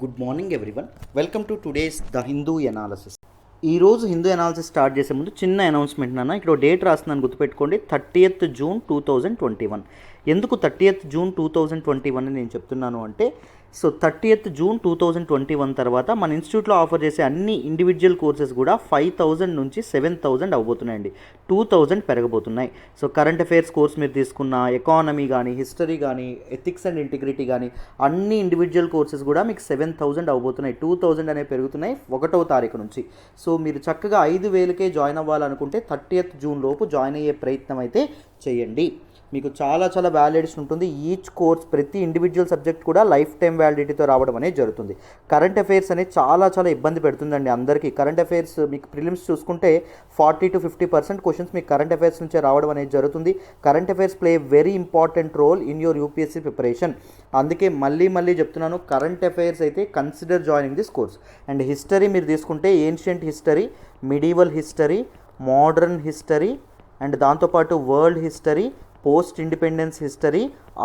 Good morning everyone. Welcome to today's the Hindu analysis. ఈరోజు Hindu analysis start చేసే ముందు చిన్న అనౌన్స్మెంట్ నాన్న. ఇక్కడ డేట్ రాస్తున్నాను, గుర్తుపెట్టుకోండి. 30th June 2021. ఎందుకు 30th June 2021 అని నేను చెప్తున్నాను అంటే, సో 30th June 2021 తర్వాత మన ఇన్స్టిట్యూట్లో ఆఫర్ చేసే అన్ని ఇండివిజువల్ కోర్సెస్ కూడా 5,000 నుంచి 7,000 అవ్వబోతున్నాయండి. 2,000 పెరగబోతున్నాయి. సో కరెంట్ అఫైర్స్ కోర్స్ మీరు తీసుకున్న, ఎకానమీ కానీ, హిస్టరీ కానీ, ఎథిక్స్ అండ్ ఇంటిగ్రిటీ కానీ, అన్ని ఇండివిజువల్ కోర్సెస్ కూడా మీకు 7,000 అవ్వబోతున్నాయి. 2,000 అనేవి పెరుగుతున్నాయి 1వ తారీఖు నుంచి. సో మీరు చక్కగా 5,000కే జాయిన్ అవ్వాలనుకుంటే 30th June లోపు జాయిన్ అయ్యే ప్రయత్నం అయితే చేయండి. మీకు చాలా వ్యాలిడేషన్ ఉంటుంది. ఈచ్ కోర్స్, ప్రతి ఇండివిజువల్ సబ్జెక్ట్ కూడా లైఫ్ టైం వ్యాలిడిటీతో రావడం అనేది జరుగుతుంది. కరెంట్ అఫైర్స్ అనేది చాలా ఇబ్బంది పెడుతుందండి అందరికీ. కరెంట్ అఫైర్స్ మీకు ప్రిలిమ్స్ చూసుకుంటే 40 to 50% క్వశ్చన్స్ మీకు కరెంట్ అఫైర్స్ నుంచే రావడం అనేది జరుగుతుంది. Current affairs play very important role in your UPSC preparation. అందుకే మళ్ళీ చెప్తున్నాను, కరెంట్ అఫైర్స్ అయితే consider joining this course. And history మీరు తీసుకుంటే ancient history, medieval history, modern history, and దాంతోపాటు world history, post independence history,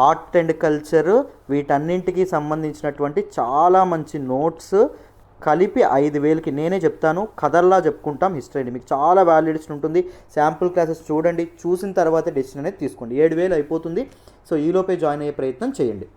art and culture, వీటన్నింటికి సంబంధించినటువంటి చాలా మంచి నోట్స్ కలిపి 5,000కి నేనే చెప్తాను. కథల్లా చెప్పుకుంటాం హిస్టరీని. మీకు చాలా వ్యాలిడేషన్ ఉంటుంది. శాంపుల్ క్లాసెస్ చూడండి, చూసిన తర్వాత డెసిషన్ అనేది తీసుకోండి. 7,000 అయిపోతుంది. సో ఈలోపే జాయిన్ అయ్యే ప్రయత్నం చేయండి.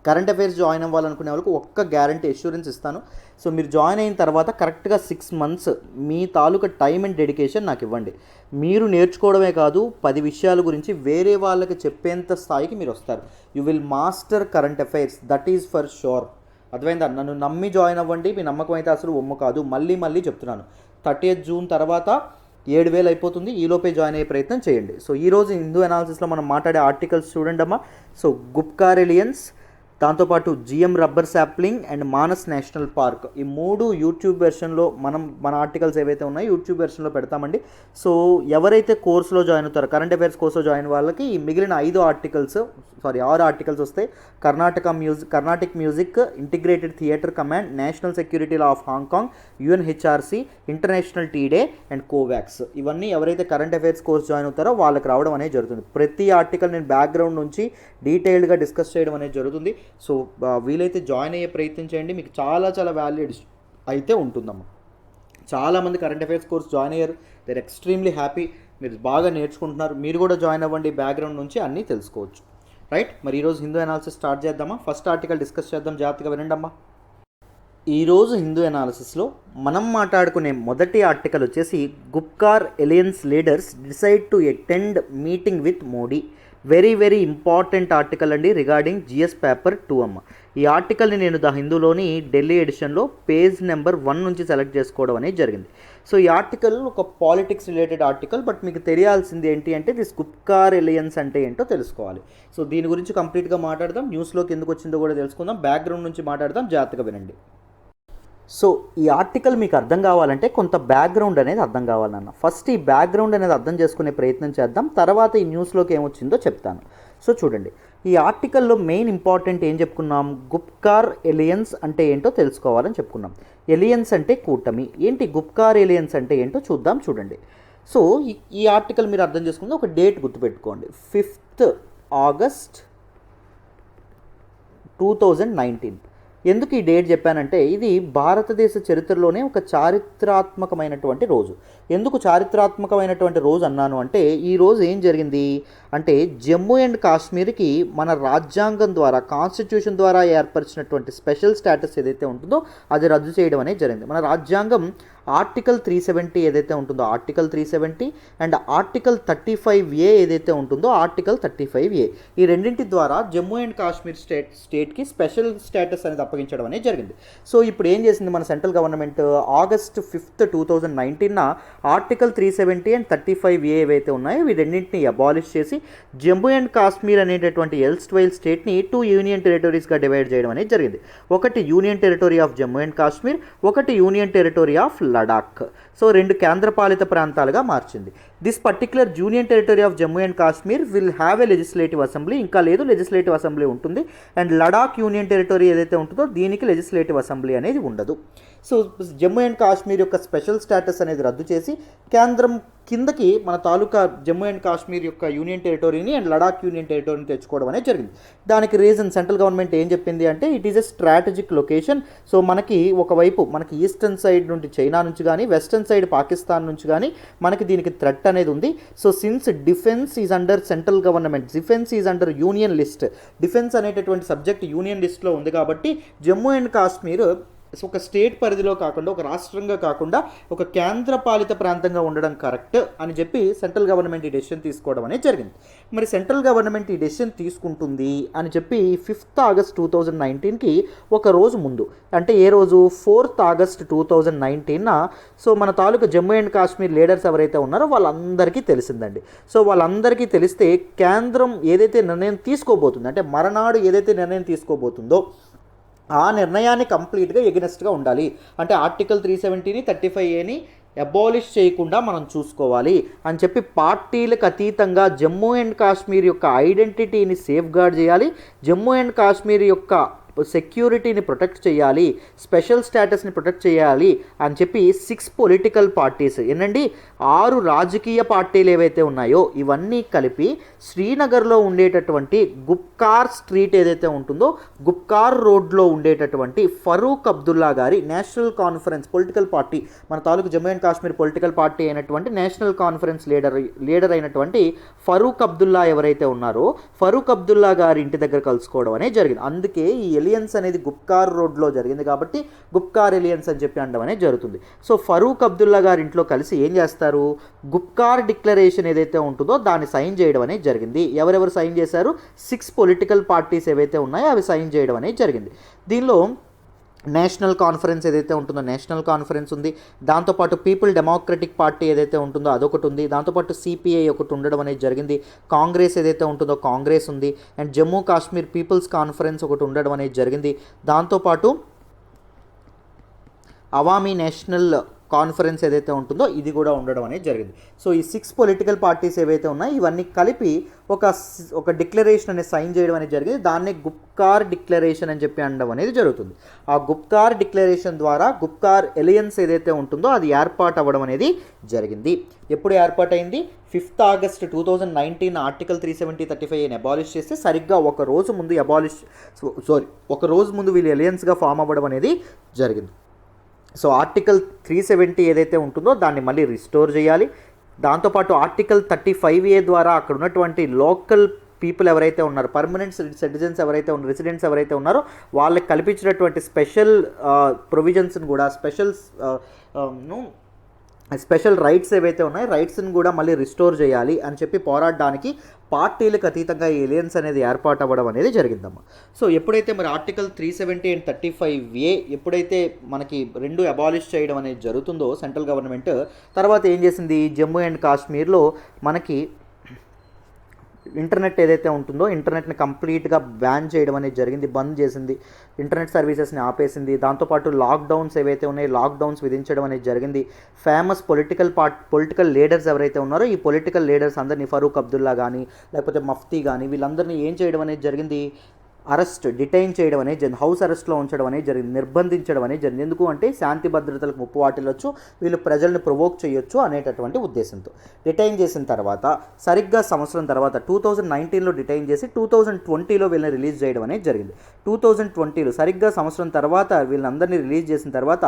కరెంట్ అఫైర్స్ జాయిన్ అవ్వాలనుకునే వాళ్ళకు ఒక్క గ్యారంటీ అష్యూరెన్స్ ఇస్తాను. సో మీరు జాయిన్ అయిన తర్వాత కరెక్ట్గా 6 months me taluka time and dedication నాకు ఇవ్వండి. మీరు నేర్చుకోవడమే కాదు, 10 విషయాల గురించి వేరే వాళ్ళకి చెప్పేంత స్థాయికి మీరు వస్తారు. You will master current affairs, that is for sure. అర్థమైందా? నన్ను నమ్మి జాయిన్ అవ్వండి. మీ నమ్మకం అయితే అసలు ఒమ్ము కాదు. మళ్ళీ చెప్తున్నాను, 30th June తర్వాత 7,000 అయిపోతుంది. ఈలోపే జాయిన్ అయ్యే ప్రయత్నం చేయండి. సో ఈరోజు హిందూ అనాలిసిస్లో మనం మాట్లాడే ఆర్టికల్స్ చూడండి అమ్మా. సో గుప్కార్ ఎలియన్స్, దాంతోపాటు GM rubber sapling and Manas national park, ఈ 3 యూట్యూబ్ వెర్షన్లో మన ఆర్టికల్స్ ఏవైతే ఉన్నాయో యూట్యూబ్ వెర్షన్లో పెడతామండి. సో ఎవరైతే కోర్సులో జాయిన్ అవుతారో, కరెంట్ అఫైర్స్ కోర్సులో జాయిన్ వాళ్ళకి ఈ మిగిలిన 6 ఆర్టికల్స్ వస్తాయి. Carnatic music, integrated theatre command, national security law of Hong Kong, UNHRC, international tea day and Covax. ఇవన్నీ ఎవరైతే కరెంట్ అఫైర్స్ కోర్స్ జాయిన్ అవుతారో వాళ్ళకి రావడం అనేది జరుగుతుంది. ప్రతి ఆర్టికల్ నేను బ్యాక్గ్రౌండ్ నుంచి డీటెయిల్డ్గా డిస్కస్ చేయడం అనేది జరుగుతుంది. సో వీలైతే జాయిన్ అయ్యే ప్రయత్నం చేయండి. మీకు చాలా వ్యాలిడ్ అయితే ఉంటుందమ్మా. చాలామంది కరెంట్ అఫైర్స్ కోర్స్ జాయిన్ అయ్యారు. They are extremely happy. మీరు బాగా నేర్చుకుంటున్నారు. మీరు కూడా జాయిన్ అవ్వండి. బ్యాక్గ్రౌండ్ నుంచి అన్నీ తెలుసుకోవచ్చు. రైట్, మరి ఈరోజు హిందూ అనాలిసిస్ స్టార్ట్ చేద్దామా? ఫస్ట్ ఆర్టికల్ డిస్కస్ చేద్దాం. జాగ్రత్తగా వినండి అమ్మా. ఈరోజు హిందూ అనాలిసిస్లో మనం మాట్లాడుకునే మొదటి ఆర్టికల్ వచ్చేసి Gupkar alliance leaders decide to attend meeting with Modi. Very important article అండి రిగార్డింగ్ జిఎస్ పేపర్ 2 అమ్మ. ఈ ఆర్టికల్ని నేను ద హిందూలోని ఢిల్లీ ఎడిషన్లో పేజ్ నెంబర్ 1 నుంచి సెలెక్ట్ చేసుకోవడం అనేది జరిగింది. సో ఈ ఆర్టికల్ ఒక పాలిటిక్స్ రిలేటెడ్ ఆర్టికల్, బట్ మీకు తెలియాల్సింది ఏంటి అంటే దిస్ గుప్కార్ ఎలియన్స్ అంటే ఏంటో తెలుసుకోవాలి. సో దీని గురించి కంప్లీట్గా మాట్లాడదాం. న్యూస్లోకి ఎందుకు వచ్చిందో కూడా తెలుసుకుందాం. బ్యాక్గ్రౌండ్ నుంచి మాట్లాడదాం. జాగ్రత్తగా వినండి. సో ఈ ఆర్టికల్ మీకు అర్థం కావాలంటే కొంత బ్యాక్గ్రౌండ్ అనేది అర్థం కావాలన్న. ఫస్ట్ ఈ బ్యాక్గ్రౌండ్ అనేది అర్థం చేసుకునే ప్రయత్నం చేద్దాం. తర్వాత ఈ న్యూస్లోకి ఏమొచ్చిందో చెప్తాను. సో చూడండి, ఈ ఆర్టికల్లో మెయిన్ ఇంపార్టెంట్ ఏం చెప్పుకున్నాం? గుప్కార్ ఎలియన్స్ అంటే ఏంటో తెలుసుకోవాలని చెప్పుకున్నాం. ఎలియన్స్ అంటే కూటమి. ఏంటి గుప్కార్ ఎలియన్స్ అంటే ఏంటో చూద్దాం. చూడండి, సో ఈ ఆర్టికల్ మీరు అర్థం చేసుకుంటే ఒక డేట్ గుర్తుపెట్టుకోండి. 5th August 2019. ఎందుకు ఈ డేట్ చెప్పానంటే, ఇది భారతదేశ చరిత్రలోనే ఒక చారిత్రాత్మకమైనటువంటి రోజు. ఎందుకు చారిత్రాత్మకమైనటువంటి రోజు అన్నాను అంటే, ఈ రోజు ఏం జరిగింది అంటే, జమ్మూ అండ్ కాశ్మీర్కి మన రాజ్యాంగం ద్వారా, కాన్స్టిట్యూషన్ ద్వారా ఏర్పరిచినటువంటి స్పెషల్ స్టేటస్ ఏదైతే ఉంటుందో అది రద్దు చేయడం అనేది జరిగింది. మన రాజ్యాంగం ఆర్టికల్ 370 ఏదైతే ఉంటుందో ఆర్టికల్ 370 అండ్ ఆర్టికల్ 35A ఏదైతే ఉంటుందో ఆర్టికల్ 35A, ఈ రెండింటి ద్వారా జమ్మూ అండ్ కాశ్మీర్ స్టేట్కి స్పెషల్ స్టేటస్ అనేది అప్పగించడం అనేది జరిగింది. సో ఇప్పుడు ఏం చేసింది మన central government? August 5th 2019 article 370 and 35A ఏవైతే ఉన్నాయో ఈ రెండింటిని అబాలిష్ చేసి జమ్మూ అండ్ కాశ్మీర్ అనేటటువంటి ఎల్స్ట్వైల్ స్టేట్ని 2 యూనియన్ టెరిటరీస్గా డివైడ్ చేయడం అనేది జరిగింది. ఒకటి union territory of Jammu and Kashmir, ఒకటి union territory of Ladakh. So 2 కేంద్రపాలిత ప్రాంతాలుగా మార్చింది. This particular union territory of Jammu and Kashmir will have a legislative assembly. ఇంకా లేదు, లెజిస్లేటివ్ అసెంబ్లీ ఉంటుంది. అండ్ లడాక్ యూనియన్ టెరిటరీ ఏదైతే ఉంటుందో దీనికి లెజిస్లేటివ్ అసెంబ్లీ అనేది ఉండదు. సో జమ్మూ అండ్ కాశ్మీర్ యొక్క స్పెషల్ స్టేటస్ అనేది రద్దు చేసి కిందకి మన తాలూకా జమ్మూ అండ్ కాశ్మీర్ యొక్క యూనియన్ టెరిటరీని అండ్ లడాక్ యూనియన్ టెరిటరీని తెచ్చుకోవడం అనేది జరిగింది. దానికి రీజన్ సెంట్రల్ గవర్నమెంట్ ఏం చెప్పింది అంటే it is a strategic location. So మనకి ఒకవైపు మనకి ఈస్టర్న్ సైడ్ నుండి చైనా నుంచి కానీ వెస్టర్న్ సైడ్ పాకిస్తాన్ నుంచి కానీ మనకి దీనికి థ్రెట్ అనేది ఉంది. So since defence is under central government, defence is under union list, defence అనేటటువంటి సబ్జెక్ట్ యూనియన్ లిస్ట్లో ఉంది కాబట్టి జమ్మూ అండ్ కాశ్మీర్ ఒక స్టేట్ పరిధిలో కాకుండా ఒక రాష్ట్రంగా కాకుండా ఒక కేంద్రపాలిత ప్రాంతంగా ఉండడం కరెక్ట్ అని చెప్పి సెంట్రల్ గవర్నమెంట్ ఈ డెసిషన్ తీసుకోవడం అనేది జరిగింది. మరి సెంట్రల్ గవర్నమెంట్ ఈ డెసిషన్ తీసుకుంటుంది అని చెప్పి 5th August 2019కి ఒక రోజు ముందు, అంటే ఏ రోజు 4th August 2019న సో మన తాలూకు జమ్మూ అండ్ కాశ్మీర్ లీడర్స్ ఎవరైతే ఉన్నారో వాళ్ళందరికీ తెలిసిందండి. సో వాళ్ళందరికీ తెలిస్తే కేంద్రం ఏదైతే నిర్ణయం తీసుకోబోతుందో, అంటే మరనాడు ఏదైతే నిర్ణయం తీసుకోబోతుందో ఆ నిర్ణయాన్ని కంప్లీట్గా ఎగనెస్ట్గా ఉండాలి. అంటే ఆర్టికల్ 370ని 35Aని అబాలిష్ చేయకుండా మనం చూసుకోవాలి అని చెప్పి పార్టీలకు అతీతంగా జమ్మూ అండ్ కాశ్మీర్ యొక్క ఐడెంటిటీని సేఫ్ గార్డ్ చేయాలి, జమ్మూ అండ్ కాశ్మీర్ యొక్క సెక్యూరిటీని ప్రొటెక్ట్ చేయాలి, స్పెషల్ స్టేటస్ని ప్రొటెక్ట్ చేయాలి అని చెప్పి 6 పొలిటికల్ పార్టీస్, ఏంటండి 6 రాజకీయ పార్టీలు ఏవైతే ఉన్నాయో ఇవన్నీ కలిపి శ్రీనగర్లో ఉండేటటువంటి గుప్కార్ స్ట్రీట్ ఏదైతే ఉంటుందో గుప్కార్ రోడ్లో ఉండేటటువంటి ఫరూక్ అబ్దుల్లా గారి నేషనల్ కాన్ఫరెన్స్ పొలిటికల్ పార్టీ, మన తాలూకు Jammu and Kashmir political party అయినటువంటి నేషనల్ కాన్ఫరెన్స్ లీడర్ అయినటువంటి ఫరూక్ అబ్దుల్లా ఎవరైతే ఉన్నారో ఫరూక్ అబ్దుల్లా గారి ఇంటి దగ్గర కలుసుకోవడం అనేది జరిగింది. అందుకే ఈ ఎలియన్స్ అనేది గుప్కార్ రోడ్లో జరిగింది కాబట్టి గుప్కార్ ఎలియన్స్ అని చెప్పి అనడం అనేది జరుగుతుంది. సో ఫరూక్ అబ్దుల్లా గారి ఇంట్లో కలిసి ఏం చేస్తారు, గుప్కార్ డిక్లరేషన్ ఏదైతే ఉంటుందో దాన్ని సైన్ చేయడం అనేది జరిగింది. ఎవరెవరు సైన్ చేశారు, 6 పొలిటికల్ పార్టీస్ ఏవైతే ఉన్నాయో అవి సైన్ చేయడం అనేది జరిగింది. దీనిలో నేషనల్ కాన్ఫరెన్స్ ఏదైతే ఉంటుందో నేషనల్ కాన్ఫరెన్స్ ఉంది, దాంతోపాటు పీపుల్ డెమోక్రటిక్ పార్టీ ఏదైతే ఉంటుందో అదొకటి ఉంది, దాంతోపాటు సిపిఐ ఒకటి ఉండడం అనేది జరిగింది, కాంగ్రెస్ ఏదైతే ఉంటుందో కాంగ్రెస్ ఉంది, and Jammu Kashmir People's Conference ఒకటి ఉండడం అనేది జరిగింది, దాంతోపాటు అవామీ నేషనల్ కాన్ఫరెన్స్ ఏదైతే ఉంటుందో ఇది కూడా ఉండడం అనేది జరిగింది. సో ఈ 6 పొలిటికల్ పార్టీస్ ఏవైతే ఉన్నాయో ఇవన్నీ కలిపి ఒక డిక్లరేషన్ అనేది సైన్ చేయడం అనేది జరిగింది. దాన్నే గుప్కార్ డిక్లరేషన్ అని చెప్పి అనడం అనేది జరుగుతుంది. ఆ గుప్కార్ డిక్లరేషన్ ద్వారా గుప్కార్ ఎలియన్స్ ఏదైతే ఉంటుందో అది ఏర్పాటు అవ్వడం అనేది జరిగింది. ఎప్పుడు ఏర్పాటైంది, 5th August 2019 ఆర్టికల్ 370-35 అబాలిష్ చేస్తే సరిగ్గా ఒక రోజు ముందు వీళ్ళు ఎలియన్స్గా ఫామ్ అవ్వడం అనేది జరిగింది. సో ఆర్టికల్ 370 ఏదైతే ఉంటుందో దాన్ని మళ్ళీ రిస్టోర్ చేయాలి. దాంతోపాటు ఆర్టికల్ 35A ద్వారా అక్కడ ఉన్నటువంటి లోకల్ పీపుల్ ఎవరైతే ఉన్నారో పర్మనెంట్ సిటిజన్స్ ఎవరైతే ఉన్నారో రెసిడెంట్స్ ఎవరైతే ఉన్నారో వాళ్ళకి కల్పించినటువంటి స్పెషల్ ప్రొవిజన్స్ని కూడా స్పెషల్ రైట్స్ ఏవైతే ఉన్నాయో రైట్స్ని కూడా మళ్ళీ రిస్టోర్ చేయాలి అని చెప్పి పోరాడడానికి పార్టీలకు అతీతంగా ఈ ఎలియన్స్ అనేది ఏర్పాటు అవ్వడం అనేది జరిగిందమ్మా. సో ఎప్పుడైతే మరి ఆర్టికల్ 370 అండ్ 35A ఎప్పుడైతే మనకి 2 అబాలిష్ చేయడం అనేది జరుగుతుందో సెంట్రల్ గవర్నమెంట్, తర్వాత ఏం చేసింది, జమ్మూ అండ్ కాశ్మీర్లో మనకి ఇంటర్నెట్ ఏదైతే ఉంటుందో ఇంటర్నెట్ని కంప్లీట్గా బ్యాన్ చేయడం అనేది జరిగింది, బంద్ చేసింది, ఇంటర్నెట్ సర్వీసెస్ని ఆపేసింది. దాంతోపాటు లాక్డౌన్స్ ఏవైతే ఉన్నాయో లాక్డౌన్స్ విధించడం అనేది జరిగింది. ఫేమస్ పొలిటికల్ లీడర్స్ ఎవరైతే ఉన్నారో ఈ పొలిటికల్ లీడర్స్ అందరినీ ఫరూక్ అబ్దుల్లా కానీ లేకపోతే మఫ్తీ కానీ వీళ్ళందరినీ ఏం చేయడం అనేది జరిగింది, డిటైన్ చేయడం అనేది జరిగింది, హౌస్ అరెస్ట్లో ఉంచడం అనేది జరిగింది, నిర్బంధించడం అనేది జరిగింది. ఎందుకు అంటే శాంతి భద్రతలకు ముప్పు వాటిల్లొచ్చు, వీళ్ళు ప్రజల్ని ప్రొవోక్ చేయొచ్చు అనేటటువంటి ఉద్దేశంతో డిటైన్ చేసిన తర్వాత సరిగ్గా సంవత్సరం తర్వాత 2019లో డిటైన్ చేసి 2020లో వీళ్ళని రిలీజ్ చేయడం అనేది జరిగింది. 2020లో సరిగ్గా సంవత్సరం తర్వాత వీళ్ళందరినీ రిలీజ్ చేసిన తర్వాత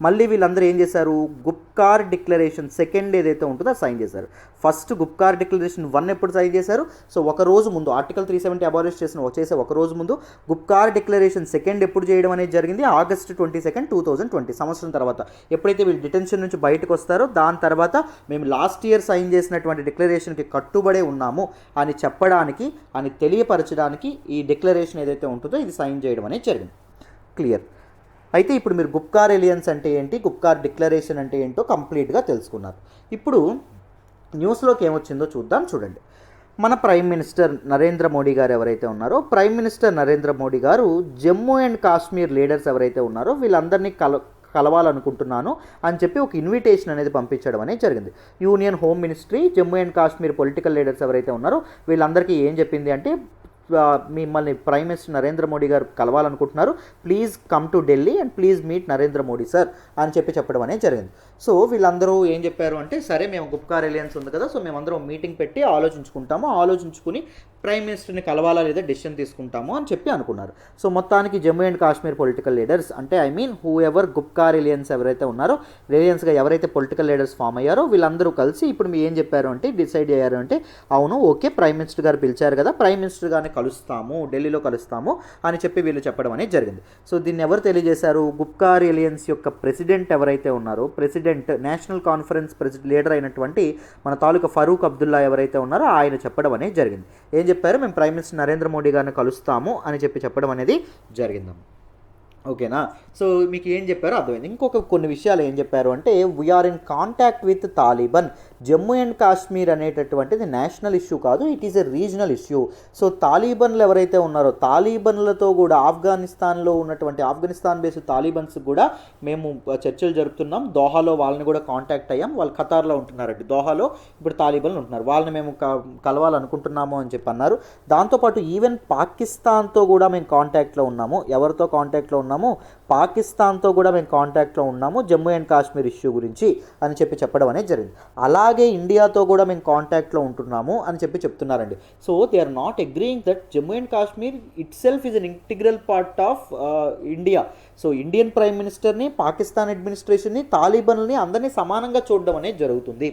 మళ్ళీ వీళ్ళందరూ ఏం చేశారు, గుప్కార్ డిక్లరేషన్ సెకండ్ ఏదైతే ఉంటుందో సైన్ చేశారు. ఫస్ట్ గుప్కార్ డిక్లరేషన్ 1 ఎప్పుడు సైన్ చేశారు, సో ఒక రోజు ముందు ఆర్టికల్ 370 అబాలిష్ చేసే ఒక రోజు ముందు గుప్కార్ డిక్లరేషన్ సెకండ్ ఎప్పుడు చేయడం అనేది జరిగింది, August 22, 2020 సంవత్సరం తర్వాత. ఎప్పుడైతే వీళ్ళు డిటెన్షన్ నుంచి బయటకు వస్తారో దాని తర్వాత మేము లాస్ట్ ఇయర్ సైన్ చేసినటువంటి డిక్లరేషన్కి కట్టుబడే ఉన్నాము అని చెప్పడానికి అని తెలియపరచడానికి ఈ డిక్లరేషన్ ఏదైతే ఉంటుందో ఇది సైన్ చేయడం అనేది జరిగింది. క్లియర్. అయితే ఇప్పుడు మీరు గుప్కార్ ఎలియన్స్ అంటే ఏంటి, గుప్కార్ డిక్లరేషన్ అంటే ఏంటో కంప్లీట్గా తెలుసుకున్నారు. ఇప్పుడు న్యూస్లోకి ఏమొచ్చిందో చూద్దాం. చూడండి, మన ప్రైమ్ మినిస్టర్ నరేంద్ర మోడీ గారు ఎవరైతే ఉన్నారో ప్రైమ్ మినిస్టర్ నరేంద్ర మోడీ గారు జమ్మూ అండ్ కాశ్మీర్ లీడర్స్ ఎవరైతే ఉన్నారో వీళ్ళందరినీ కలవాలనుకుంటున్నాను అని చెప్పి ఒక ఇన్విటేషన్ అనేది పంపించడం అనేది జరిగింది. Union home ministry Jammu and Kashmir political leaders ఎవరైతే ఉన్నారో వీళ్ళందరికీ ఏం చెప్పింది అంటే మిమ్మల్ని ప్రైమ్ మినిస్టర్ నరేంద్ర మోడీ గారు కలవాలనుకుంటున్నారు, please come to Delhi and please meet Narendra Modi sir అని చెప్పడం అనేది జరిగింది. సో వీళ్ళందరూ ఏం చెప్పారు అంటే, సరే మేము గుప్కార్ ఎలియన్స్ ఉంది కదా, సో మేమందరం మీటింగ్ పెట్టి ఆలోచించుకుని ప్రైమ్ మినిస్టర్ని కలవాలా లేదా డెసిషన్ తీసుకుంటాము అని అనుకున్నారు. సో మొత్తానికి Jammu and Kashmir political leaders అంటే హూ ఎవర్ గుప్కార్ ఎలియన్స్ ఎవరైతే ఉన్నారో, ఎలియన్స్గా ఎవరైతే పొలిటికల్ లీడర్స్ ఫామ్ అయ్యారో వీళ్ళందరూ కలిసి ఇప్పుడు మీరు ఏం చెప్పారు అంటే, డిసైడ్ అయ్యారు అంటే, అవును ఓకే ప్రైమ్ మినిస్టర్ గారు పిలిచారు కదా, ప్రైమ్ మినిస్టర్ గారిని కలుస్తాము, ఢిల్లీలో కలుస్తాము అని వీళ్ళు చెప్పడం అనేది జరిగింది. సో దీన్ని ఎవరు తెలియజేశారు? గుప్కార్ ఎలియన్స్ యొక్క ప్రెసిడెంట్ ఎవరైతే ఉన్నారో, నేషనల్ కాన్ఫరెన్స్ లీడర్ అయినటువంటి మన తాలూకా ఫరూక్ అబ్దుల్లా ఎవరైతే ఉన్నారో ఆయన చెప్పడం అనేది జరిగింది. ఏం చెప్పారు? మేము ప్రైమ్ మినిస్టర్ నరేంద్ర మోడీ గారిని కలుస్తాము అని చెప్పడం అనేది జరిగిందమ్మ. ఓకేనా? సో మీకు ఏం చెప్పారో అర్థమైంది. ఇంకొక కొన్ని విషయాలు ఏం చెప్పారు అంటే, we are in contact with Taliban. Jammu and Kashmir అనేటటువంటిది నేషనల్ ఇష్యూ కాదు, it is a regional issue. So తాలిబన్లు ఎవరైతే ఉన్నారో, తాలిబన్లతో కూడా ఆఫ్ఘనిస్తాన్లో ఉన్నటువంటి ఆఫ్ఘనిస్తాన్ బేస్డ్ తాలిబన్స్ కూడా మేము చర్చలు జరుపుతున్నాం. దోహాలో వాళ్ళని కూడా కాంటాక్ట్ అయ్యాం. వాళ్ళు ఖతార్లో ఉంటున్నారండి, దోహాలో ఇప్పుడు తాలిబన్లు ఉంటున్నారు, వాళ్ళని మేము కలవాలనుకుంటున్నాము అని అన్నారు. దాంతోపాటు ఈవెన్ పాకిస్తాన్తో కూడా మేము కాంటాక్ట్లో ఉన్నాము. ఎవరితో కాంటాక్ట్లో ఉన్నాము? పాకిస్తాన్తో కూడా మేము కాంటాక్ట్లో ఉన్నాము జమ్మూ అండ్ కాశ్మీర్ ఇష్యూ గురించి అని చెప్పడం అనేది జరిగింది. అలాగే ఇండియాతో కూడా మేము కాంటాక్ట్లో ఉంటున్నాము అని చెప్తున్నారండి. So they are not agreeing that Jammu and Kashmir itself is an integral part of India. So Indian prime మినిస్టర్ని, పాకిస్తాన్ అడ్మినిస్ట్రేషన్ని, తాలిబన్లని అందరినీ సమానంగా చూడడం అనేది జరుగుతుంది.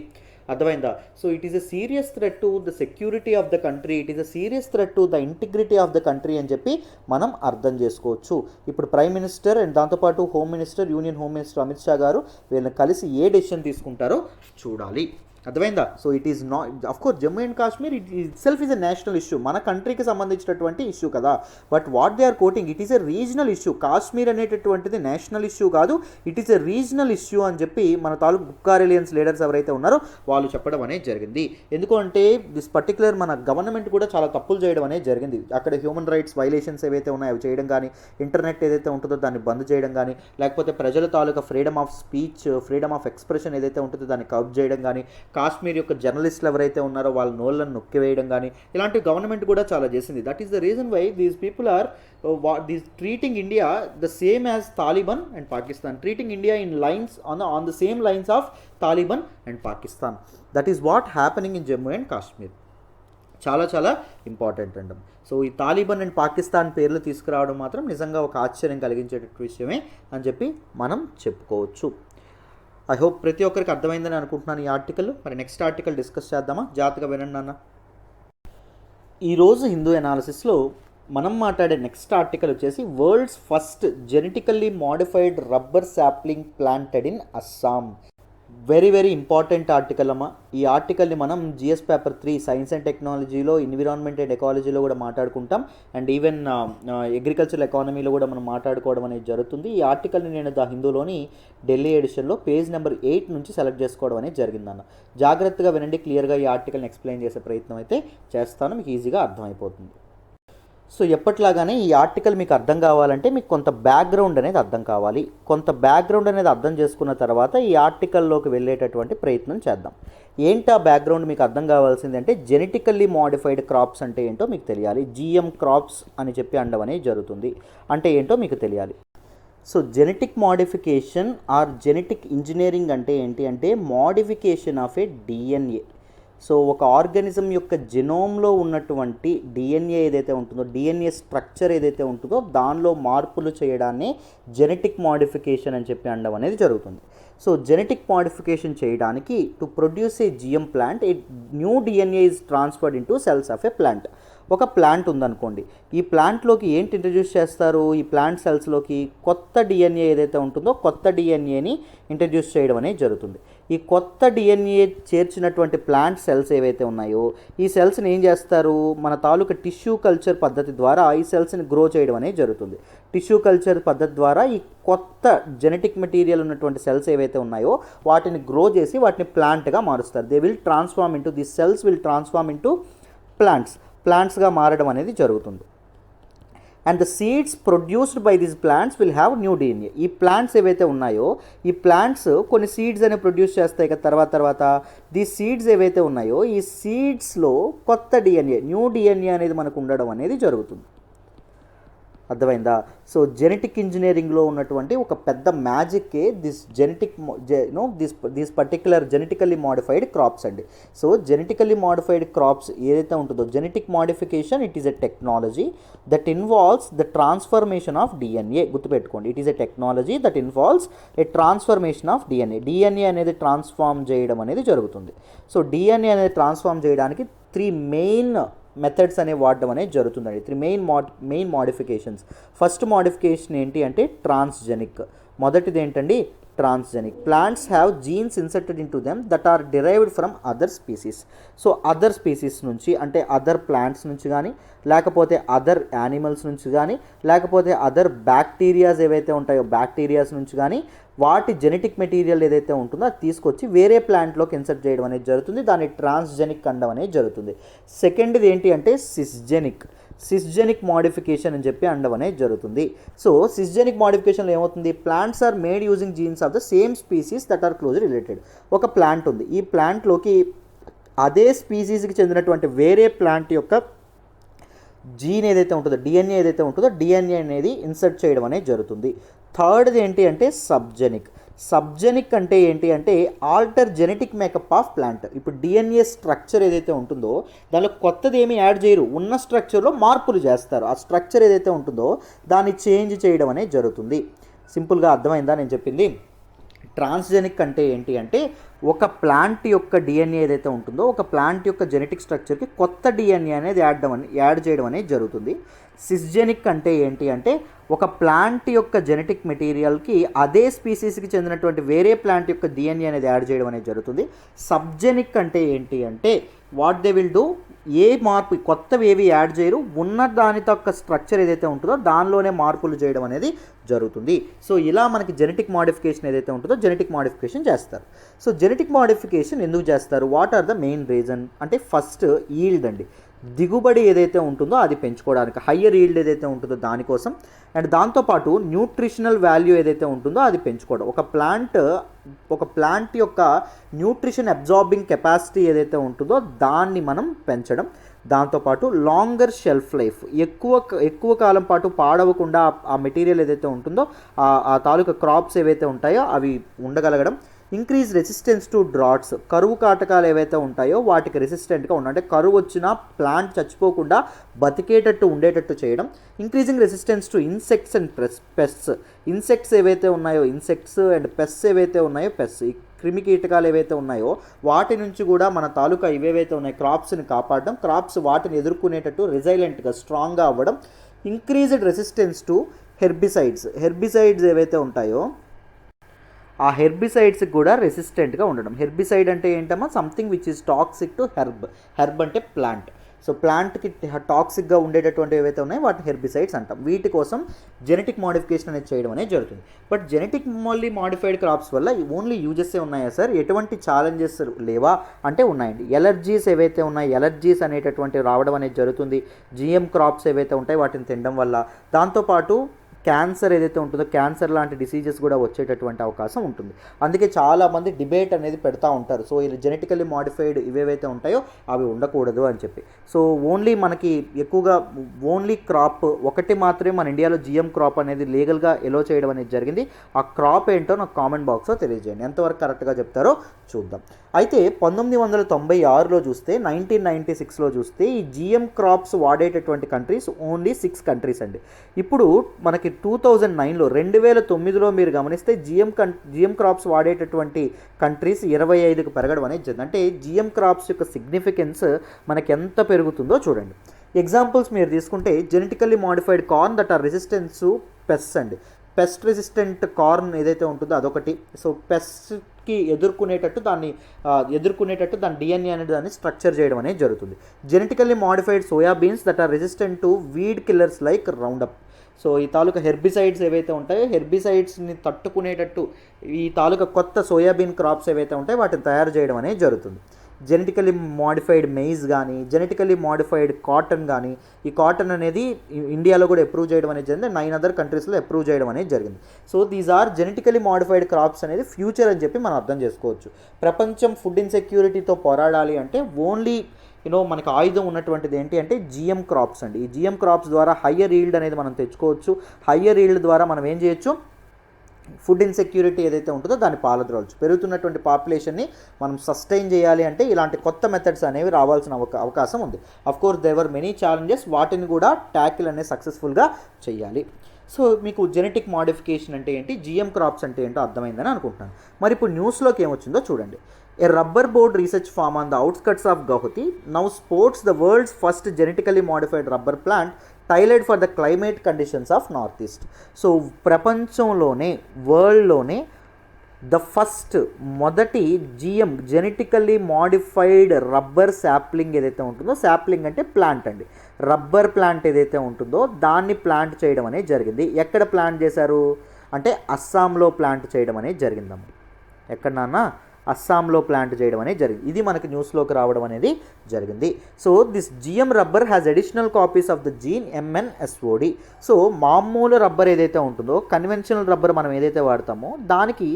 అర్థమైందా? So it is a serious threat to the security of the country, it is a serious threat to the integrity of the country అని మనం అర్థం చేసుకోవచ్చు. ఇప్పుడు ప్రైమ్ మినిస్టర్ అండ్ దాంతోపాటు home minister, union home minister Amit Shah గారు వీళ్ళని కలిసి ఏ decision తీసుకుంటారో చూడాలి. అర్థమైందా? So it is not, of course Jammu and Kashmir itself is a national issue, మన కంట్రీకి సంబంధించినటువంటి ఇష్యూ కదా. But what they are quoting, it is a regional issue. Kashmir అనేటటువంటిది నేషనల్ ఇష్యూ కాదు, it is a regional issue అని మన తాలూకు Gupkar alliance leaders ఎవరైతే ఉన్నారో వాళ్ళు చెప్పడం అనేది జరిగింది. ఎందుకంటే దిస్ పర్టికులర్ మన గవర్నమెంట్ కూడా చాలా తప్పులు చేయడం అనేది జరిగింది. అక్కడ హ్యూమన్ రైట్స్ వైలేషన్స్ ఏవైతే ఉన్నాయో అవి చేయడం కానీ, ఇంటర్నెట్ ఏదైతే ఉంటుందో దాన్ని బంద్ చేయడం కానీ, లేకపోతే ప్రజల తాలూకా freedom of speech, freedom of expression ఏదైతే ఉంటుందో దాన్ని కర్బ్ చేయడం కానీ, కాశ్మీర్ యొక్క జర్నలిస్టులు ఎవరైతే ఉన్నారో వాళ్ళ నోళ్ళను నొక్కివేయడం కానీ, ఇలాంటి గవర్నమెంట్ కూడా చాలా చేసింది. That is the reason why these people are treating India the same as Taliban and Pakistan, treating India in lines on the same lines of Taliban and Pakistan. That is what happening in Jammu and Kashmir. చాలా చాలా important అండి. So ఈ Taliban and Pakistan పేర్లు తీసుకురావడం మాత్రం నిజంగా ఒక ఆశ్చర్యం కలిగించేటటువంటి విషయమే అని మనం చెప్పుకోవచ్చు. ఐ హోప్ ప్రతి ఒక్కరికి అర్థమైందని అనుకుంటున్నాను ఈ ఆర్టికల్. మరి నెక్స్ట్ ఆర్టికల్ డిస్కస్ చేద్దామా? జాగ్రత్తగా వినండి నాన్న. ఈరోజు హిందూ ఎనాలిసిస్లో మనం మాట్లాడే నెక్స్ట్ ఆర్టికల్ వచ్చేసి world's first genetically modified rubber sapling planted in Assam. Very very important article అమ్మ. ఈ ఆర్టికల్ని మనం జిఎస్ పేపర్ 3 సైన్స్ అండ్ టెక్నాలజీలో, ఎన్విరాన్మెంట్ అండ్ ఎకాలజీలో కూడా మాట్లాడుకుంటాం, అండ్ ఈవెన్ అగ్రికల్చరల్ ఎకానమీలో కూడా మనం మాట్లాడుకోవడం అనేది జరుగుతుంది. ఈ ఆర్టికల్ని నేను ద హిందూలోని ఢిల్లీ ఎడిషన్లో పేజ్ నెంబర్ 8 నుంచి సెలెక్ట్ చేసుకోవడం అనేది జరిగిందన్న. జాగ్రత్తగా వినండి, క్లియర్గా ఈ ఆర్టికల్ని ఎక్స్ప్లెయిన్ చేసే ప్రయత్నం అయితే చేస్తాను, మీకు ఈజీగా అర్థమైపోతుంది. సో ఎప్పట్లాగానే ఈ ఆర్టికల్ మీకు అర్థం కావాలంటే మీకు కొంత బ్యాక్గ్రౌండ్ అనేది అర్థం కావాలి. కొంత బ్యాక్గ్రౌండ్ అనేది అర్థం చేసుకున్న తర్వాత ఈ ఆర్టికల్లోకి వెళ్ళేటటువంటి ప్రయత్నం చేద్దాం. ఏంటి ఆ బ్యాక్గ్రౌండ్ మీకు అర్థం కావాల్సింది అంటే, జెనెటికల్లీ మోడిఫైడ్ క్రాప్స్ అంటే ఏంటో మీకు తెలియాలి. జిఎం క్రాప్స్ అని అనడం అనేది జరుగుతుంది. అంటే ఏంటో మీకు తెలియాలి. So genetic modification or genetic engineering అంటే ఏంటి అంటే, modification of a DNA. So ఒక ఆర్గానిజం యొక్క జెనోమ్లో ఉన్నటువంటి డిఎన్ఏ ఏదైతే ఉంటుందో, డిఎన్ఏ స్ట్రక్చర్ ఏదైతే ఉంటుందో దానిలో మార్పులు చేయడాన్ని జెనెటిక్ మోడిఫికేషన్ అని అనడం అనేది జరుగుతుంది. సో జెనెటిక్ మోడిఫికేషన్ చేయడానికి to produce A GM plant, a new DNA is transferred into cells of A plant. ఒక ప్లాంట్ ఉందనుకోండి, ఈ ప్లాంట్లోకి ఏంటి ఇంట్రడ్యూస్ చేస్తారు? ఈ ప్లాంట్ సెల్స్లోకి కొత్త డిఎన్ఏ ఏదైతే ఉంటుందో కొత్త డిఎన్ఏని ఇంట్రడ్యూస్ చేయడం అనేది జరుగుతుంది. ఈ కొత్త డిఎన్ఏ చేర్చినటువంటి ప్లాంట్ సెల్స్ ఏవైతే ఉన్నాయో ఈ సెల్స్ని ఏం చేస్తారు? మన తాలూకా టిష్యూ కల్చర్ పద్ధతి ద్వారా ఈ సెల్స్ని గ్రో చేయడం అనేది జరుగుతుంది. టిష్యూ కల్చర్ పద్ధతి ద్వారా ఈ కొత్త జెనెటిక్ మెటీరియల్ ఉన్నటువంటి సెల్స్ ఏవైతే ఉన్నాయో వాటిని గ్రో చేసి వాటిని ప్లాంట్గా మారుస్తారు. They will transform into, this cells will transform into ప్లాంట్స్గా మారడం అనేది జరుగుతుంది. And the seeds produced by these plants will have new DNA. ఈ ప్లాంట్స్ ఏవైతే ఉన్నాయో ఈ ప్లాంట్స్ కొన్ని సీడ్స్ అనేవి ప్రొడ్యూస్ చేస్తాయి కదా తర్వాత ఈ సీడ్స్ ఏవైతే ఉన్నాయో ఈ సీడ్స్లో కొత్త డిఎన్ఏ న్యూ డిఎన్ఏ అనేది మనకు ఉండడం అనేది జరుగుతుంది. అర్థమైందా? సో జెనెటిక్ ఇంజనీరింగ్లో ఉన్నటువంటి ఒక పెద్ద మ్యాజిక్కే this these particular genetically modified crops అండి. సో జెనెటికల్లీ మోడిఫైడ్ క్రాప్స్ ఏదైతే ఉంటుందో genetic modification it is a technology that involves the transformation of DNA. గుర్తుపెట్టుకోండి, it is a technology that involves a transformation of DNA. DNA అనేది transform చేయడం అనేది జరుగుతుంది. So DNA అనేది transform చేయడానికి 3 main methods అనేవి వాడడం అనేది జరుగుతుందండి. 3 మెయిన్ మోడిఫికేషన్స్. ఫస్ట్ మోడిఫికేషన్ ఏంటి అంటే ట్రాన్స్జెనిక్. మొదటిది ఏంటండి transgenic. Plants have genes inserted into them that are derived from other species. So other species నుంచి అంటే అదర్ ప్లాంట్స్ నుంచి కానీ లేకపోతే అదర్ యానిమల్స్ నుంచి కానీ లేకపోతే అదర్ బ్యాక్టీరియాస్ ఏవైతే ఉంటాయో బ్యాక్టీరియాస్ నుంచి కానీ వాటి జెనెటిక్ మెటీరియల్ ఏదైతే ఉంటుందో అది తీసుకొచ్చి వేరే ప్లాంట్లోకి ఇన్సర్ట్ చేయడం అనేది జరుగుతుంది. దాన్ని ట్రాన్స్జెనిక్ అనడం అనేది జరుగుతుంది. సెకండ్ది ఏంటి అంటే సిస్జెనిక్ మోడిఫికేషన్ అని చెప్పి అనడం అనేది జరుగుతుంది. సో సిస్జెనిక్ మోడిఫికేషన్లో ఏమవుతుంది, plants are made using genes of the same species that are close related. ఒక ప్లాంట్ ఉంది, ఈ ప్లాంట్లోకి అదే స్పీసీస్కి చెందినటువంటి వేరే ప్లాంట్ యొక్క జీన్ ఏదైతే ఉంటుందో డిఎన్ఏ ఏదైతే ఉంటుందో డిఎన్ఏ అనేది ఇన్సర్ట్ చేయడం అనేది జరుగుతుంది. థర్డ్ది ఏంటి అంటే సబ్జెనిక్ అంటే ఏంటి అంటే alter genetic makeup of plant. ఇప్పుడు డిఎన్ఏ స్ట్రక్చర్ ఏదైతే ఉంటుందో దానిలో కొత్తది ఏమీ యాడ్ చేయరు, ఉన్న స్ట్రక్చర్లో మార్పులు చేస్తారు. ఆ స్ట్రక్చర్ ఏదైతే ఉంటుందో దాన్ని చేంజ్ చేయడం అనేది జరుగుతుంది. సింపుల్గా అర్థమైందా నేను చెప్పింది? ట్రాన్స్జెనిక్ అంటే ఏంటి అంటే ఒక ప్లాంట్ యొక్క డిఎన్ఏ ఏదైతే ఉంటుందో ఒక ప్లాంట్ యొక్క జెనెటిక్ స్ట్రక్చర్కి కొత్త డిఎన్ఏ అనేది యాడ్ చేయడం అనేది జరుగుతుంది. సిస్జెనిక్ అంటే ఏంటి అంటే ఒక ప్లాంట్ యొక్క జెనెటిక్ మెటీరియల్కి అదే స్పీసీస్కి చెందినటువంటి వేరే ప్లాంట్ యొక్క డిఎన్ఏ అనేది యాడ్ చేయడం అనేది జరుగుతుంది. సబ్జెనిక్ అంటే ఏంటి అంటే వాట్ దే విల్ డూ, ఏ మార్పు కొత్తవి ఏవి యాడ్ చేయరు, ఉన్న దానితో యొక్క స్ట్రక్చర్ ఏదైతే ఉంటుందో దానిలోనే మార్పులు చేయడం అనేది జరుగుతుంది. సో ఇలా మనకి జెనెటిక్ మోడిఫికేషన్ ఏదైతే ఉంటుందో జెనెటిక్ మోడిఫికేషన్ చేస్తారు. సో జెనెటిక్ మోడిఫికేషన్ ఎందుకు చేస్తారు, what are the main reason అంటే ఫస్ట్ ఈల్డ్ అండి. దిగుబడి ఏదైతే ఉంటుందో అది పెంచుకోవడానికి, హయ్యర్ ఈల్డ్ ఏదైతే ఉంటుందో దానికోసం, అండ్ దాంతోపాటు న్యూట్రిషనల్ వాల్యూ ఏదైతే ఉంటుందో అది పెంచుకోవడం. ఒక ప్లాంట్ యొక్క న్యూట్రిషన్ అబ్జార్బింగ్ కెపాసిటీ ఏదైతే ఉంటుందో దాన్ని మనం పెంచడం. దాంతోపాటు లాంగర్ షెల్ఫ్ లైఫ్, ఎక్కువ కాలం పాటు పాడవకుండా ఆ మెటీరియల్ ఏదైతే ఉంటుందో ఆ తాలూకా క్రాప్స్ ఏవైతే ఉంటాయో అవి ఉండగలగడం. ఇంక్రీజ్ రెసిస్టెన్స్ టు డ్రాట్స్, కరువు కాటకాలు ఏవైతే ఉంటాయో వాటికి రెసిస్టెంట్గా ఉండడం, అంటే కరువు వచ్చినా ప్లాంట్ చచ్చిపోకుండా బతికేటట్టు ఉండేటట్టు చేయడం. Increasing resistance to insects and pests, insects ఏవైతే ఉన్నాయో ఇన్సెక్ట్స్ అండ్ పెస్ట్స్ ఏవైతే ఉన్నాయో పెస్ట్స్, ఈ క్రిమి కీటకాలు ఏవైతే ఉన్నాయో వాటి నుంచి కూడా మన తాలూకా ఇవేవైతే ఉన్నాయి క్రాప్స్ని కాపాడడం, క్రాప్స్ వాటిని ఎదుర్కొనేటట్టు రెజైలెంట్గా స్ట్రాంగ్గా అవ్వడం. ఇంక్రీజ్డ్ రెసిస్టెన్స్ టు హెర్బిసైడ్స్ ఏవైతే ఉంటాయో ఆ హెర్బిసైడ్స్కి కూడా రెసిస్టెంట్గా ఉండడం. హెర్బిసైడ్ అంటే ఏంటమ్మా, something which is toxic to herb అంటే ప్లాంట్. సో ప్లాంట్కి టాక్సిక్గా ఉండేటటువంటి ఏవైతే ఉన్నాయో వాటిని హెర్బిసైడ్స్ అంటాం. వీటి కోసం జెనెటిక్ మోడిఫికేషన్ అనేది చేయడం అనేది జరుగుతుంది. బట్ జెనెటిక్ మోడిఫైడ్ క్రాప్స్ వల్ల ఓన్లీ యూజెస్సే ఉన్నాయా సార్, ఎటువంటి ఛాలెంజెస్ లేవా అంటే ఉన్నాయండి. ఎలర్జీస్ ఏవైతే ఉన్నాయో ఎలర్జీస్ అనేటటువంటి రావడం అనేది జరుగుతుంది జిఎం క్రాప్స్ ఏవైతే ఉంటాయో వాటిని తినడం వల్ల. దాంతోపాటు క్యాన్సర్ ఏదైతే ఉంటుందో క్యాన్సర్ లాంటి డిసీజెస్ కూడా వచ్చేటటువంటి అవకాశం ఉంటుంది. అందుకే చాలామంది డిబేట్ అనేది పెడతా ఉంటారు. సో ఇది జెనెటికల్లీ మోడిఫైడ్ ఇవేవైతే ఉంటాయో అవి ఉండకూడదు అని చెప్పి. సో మనకి ఎక్కువగా ఓన్లీ క్రాప్ ఒకటి మాత్రమే మన ఇండియాలో జిఎం క్రాప్ అనేది లీగల్గా ఎలో చేయడం అనేది జరిగింది. ఆ క్రాప్ ఏంటో నాకు కామెంట్ బాక్స్లో తెలియజేయండి, ఎంతవరకు కరెక్ట్గా చెప్తారో చూద్దాం. అయితే 1996లో చూస్తే 1996లో చూస్తే ఈ జిఎం క్రాప్స్ వాడేటటువంటి కంట్రీస్ ఓన్లీ 6 కంట్రీస్ అండి. ఇప్పుడు మనకి 2009లో 2009లో మీరు గమనిస్తే జిఎం క్రాప్స్ వాడేటటువంటి కంట్రీస్ 25కి పెరగడం అనేది జరిగింది. అంటే జిఎం క్రాప్స్ యొక్క సిగ్నిఫికెన్స్ మనకి ఎంత పెరుగుతుందో చూడండి. ఎగ్జాంపుల్స్ మీరు తీసుకుంటే genetically modified corn that are resistance to pests అండి. పెస్ట్ రెసిస్టెంట్ కార్న్ ఏదైతే ఉంటుందో అదొకటి. సో పెస్ట్కి ఎదుర్కొనేటట్టు దాని డిఎన్ఏ అనేది దాన్ని స్ట్రక్చర్ చేయడం అనేది జరుగుతుంది. Genetically modified soybeans that are resistant to weed killers like Roundup. So ఈ తాలూకా హెర్బిసైడ్స్ ఏవైతే ఉంటాయో హెర్బిసైడ్స్ని తట్టుకునేటట్టు ఈ తాలూకా కొత్త సోయాబీన్ క్రాప్స్ ఏవైతే ఉంటాయో వాటిని తయారు చేయడం అనేది జరుగుతుంది. జెనెటికలీ మోడిఫైడ్ మెయిజ్ కానీ, జెనెటికలీ మోడిఫైడ్ కాటన్ కానీ, ఈ కాటన్ అనేది ఇండియాలో కూడా అప్రూవ్ చేయడం అనేది జరిగింది, 9 అదర్ కంట్రీస్లో అప్రూవ్ చేయడం అనేది జరిగింది. So these are genetically modified crops అనేది ఫ్యూచర్ అని చెప్పి మనం అర్థం చేసుకోవచ్చు. ప్రపంచం ఫుడ్ ఇన్సెక్యూరిటీతో పోరాడాలి అంటే ఓన్లీ మనకు ఆయుధం ఉన్నటువంటిది ఏంటి అంటే జిఎం క్రాప్స్ అండి. ఈ జిఎం క్రాప్స్ ద్వారా హయ్యర్ ఈల్డ్ అనేది మనం తెచ్చుకోవచ్చు. హయ్యర్ ఈల్డ్ ద్వారా మనం ఏం చేయొచ్చు, ఫుడ్ ఇన్సెక్యూరిటీ ఏదైతే ఉంటుందో దాన్ని పాలద్రోలచ్చు. పెరుగుతున్నటువంటి పాపులేషన్ని మనం సస్టైన్ చేయాలి అంటే ఇలాంటి కొత్త మెథడ్స్ అనేవి రావాల్సిన అవకాశం ఉంది. అఫ్కోర్స్ దేవర్ మెనీ ఛాలెంజెస్, వాటిని కూడా ట్యాకిల్ అనేది సక్సెస్ఫుల్గా చేయాలి. సో మీకు జెనెటిక్ మోడిఫికేషన్ అంటే ఏంటి, జిఎం క్రాప్స్ అంటే ఏంటో అర్థమైందని అనుకుంటున్నాను. మరి ఇప్పుడు న్యూస్లోకి ఏమొచ్చిందో చూడండి. A rubber board research farm on the outskirts of Guwahati now sports the world's first genetically modified rubber plant tailored for the climate conditions of Northeast. So ప్రపంచంలోనే వరల్డ్లోనే మొదటి GM genetically modified rubber sapling ఏదైతే ఉంటుందో, sapling అంటే plant అండి, rubber plant ఏదైతే ఉంటుందో దాన్ని plant చేయడం అనేది జరిగింది. ఎక్కడ ప్లాంట్ చేశారు అంటే అస్సాంలో ప్లాంట్ చేయడం అనేది జరిగిందమ్మా. ఎక్కడ నాన్న, అస్సాంలో ప్లాంట్ చేయడం అనేది జరిగింది. ఇది మనకి న్యూస్లోకి రావడం అనేది జరిగింది. So this GM rubber has additional copies of the gene MNSOD. So మామూలు రబ్బర్ ఏదైతే ఉంటుందో, కన్వెన్షనల్ రబ్బర్ మనం ఏదైతే వాడతామో దానికి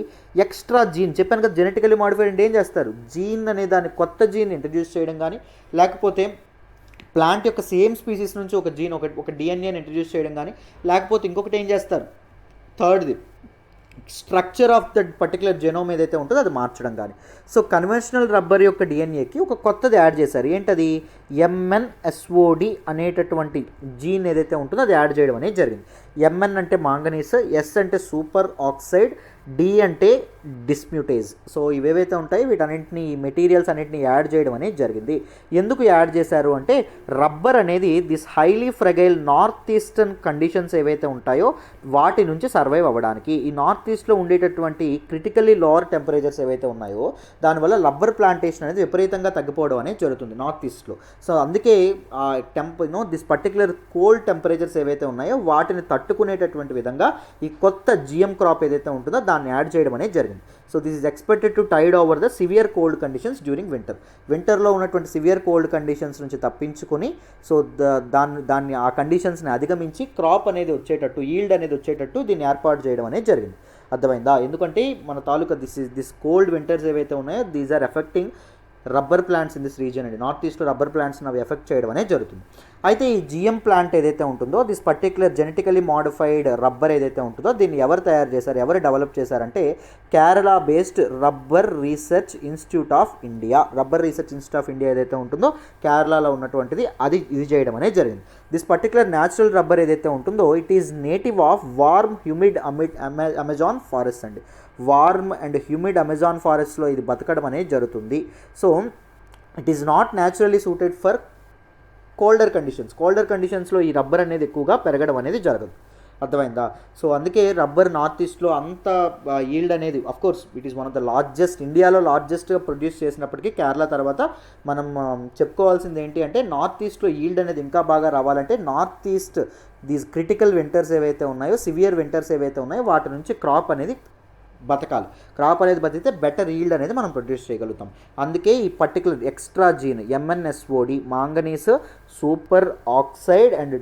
ఎక్స్ట్రా జీన్, చెప్పాను కదా జెనెటికలీ మోడిఫైడ్ అంటే ఏం చేస్తారు, జీన్ అనే దాన్ని కొత్త జీన్ ఇంట్రడ్యూస్ చేయడం కానీ, లేకపోతే ప్లాంట్ యొక్క సేమ్ స్పీసీస్ నుంచి ఒక జీన్ ఒక డిఎన్ఏని ఇంట్రడ్యూస్ చేయడం కానీ, లేకపోతే ఇంకొకటి ఏం చేస్తారు, థర్డ్ది structure of that particular genome ఏదైతే ఉంటుందో అది మార్చడం కానీ. సో కన్వెన్షనల్ రబ్బర్ యొక్క డిఎన్ఏకి ఒక కొత్తది యాడ్ చేశారు. ఏంటది, MNSOD అనేటటువంటి జీన్ ఏదైతే ఉంటుందో అది యాడ్ చేయడం అనేది జరిగింది. MN అంటే మాంగనీస్, S అంటే సూపర్ ఆక్సైడ్, D అంటే డిస్మ్యూటేజ్. సో ఇవేవైతే ఉంటాయి వీటన్నింటినీ, మెటీరియల్స్ అన్నింటినీ యాడ్ చేయడం అనేది జరిగింది. ఎందుకు యాడ్ చేశారు అంటే రబ్బర్ అనేది this highly fragile north eastern conditions ఏవైతే ఉంటాయో వాటి నుంచి సర్వైవ్ అవ్వడానికి, ఈ నార్త్ ఈస్ట్లో ఉండేటటువంటి క్రిటికల్లీ లోవర్ టెంపరేచర్స్ ఏవైతే ఉన్నాయో దానివల్ల రబ్బర్ ప్లాంటేషన్ అనేది విపరీతంగా తగ్గిపోవడం అనేది జరుగుతుంది నార్త్ ఈస్ట్లో. సో అందుకే దిస్ పర్టికులర్ కోల్డ్ టెంపరేచర్స్ ఏవైతే ఉన్నాయో వాటిని తట్టుకునేటటువంటి విధంగా ఈ కొత్త జిఎం క్రాప్ ఏదైతే ఉంటుందో దాన్ని యాడ్ చేయడం అనేది జరిగింది. So this is expected to tide over the severe cold conditions during వింటర్లో ఉన్నటువంటి సివియర్ కోల్డ్ కండిషన్స్ నుంచి తప్పించుకొని, సో దాన్ని ఆ కండిషన్స్ని అధిగమించి క్రాప్ అనేది వచ్చేటట్టు, ఈల్డ్ అనేది వచ్చేటట్టు దీన్ని ఏర్పాటు చేయడం అనేది జరిగింది. అర్థమైందా? ఎందుకంటే మన తాలూకా దిస్ కోల్డ్ వింటర్స్ ఏవైతే ఉన్నాయో these are affecting rubber plants in this region అండి. నార్త్ ఈస్ట్లో రబ్బర్ ప్లాంట్స్ని అవి ఎఫెక్ట్ చేయడం అనేది జరుగుతుంది. అయితే ఈ జిఎం ప్లాంట్ ఏదైతే ఉంటుందో, this particular genetically modified rubber ఏదైతే ఉంటుందో దీన్ని ఎవరు తయారు చేశారు, ఎవరు డెవలప్ చేశారంటే Kerala based rubber research institute of India. Rubber research institute of India ఏదైతే ఉంటుందో కేరళలో ఉన్నటువంటిది, ఇది చేయడం అనేది జరిగింది. దిస్ పర్టికులర్ న్యాచురల్ రబ్బర్ ఏదైతే ఉంటుందో it is native of warm humid Amazon forest అండి. వార్మ్ అండ్ హ్యూమిడ్ అమెజాన్ ఫారెస్ట్లో ఇది బతకడం అనేది జరుగుతుంది. So it is not naturally suited for colder కండిషన్స్లో ఈ రబ్బర్ అనేది ఎక్కువగా పెరగడం అనేది జరగదు. అర్థమైందా? సో అందుకే రబ్బర్ నార్త్ ఈస్ట్లో అంత ఈల్డ్ అనేది, of course it is one of the largest, ఇండియాలో లార్జెస్ట్గా ప్రొడ్యూస్ చేసినప్పటికీ కేరళ తర్వాత మనం చెప్పుకోవాల్సింది ఏంటి అంటే నార్త్ ఈస్ట్లో ఈల్డ్ అనేది ఇంకా బాగా రావాలంటే north east these critical winters ఏవైతే ఉన్నాయో, సివియర్ వింటర్స్ ఏవైతే ఉన్నాయో వాటి నుంచి క్రాప్ అనేది బతకాలి. క్రాప్ అనేది బతికితే బెటర్ ఈల్డ్ అనేది మనం ప్రొడ్యూస్ చేయగలుగుతాం. అందుకే ఈ పర్టికులర్ extra gene MNSOD, manganese, super oxide and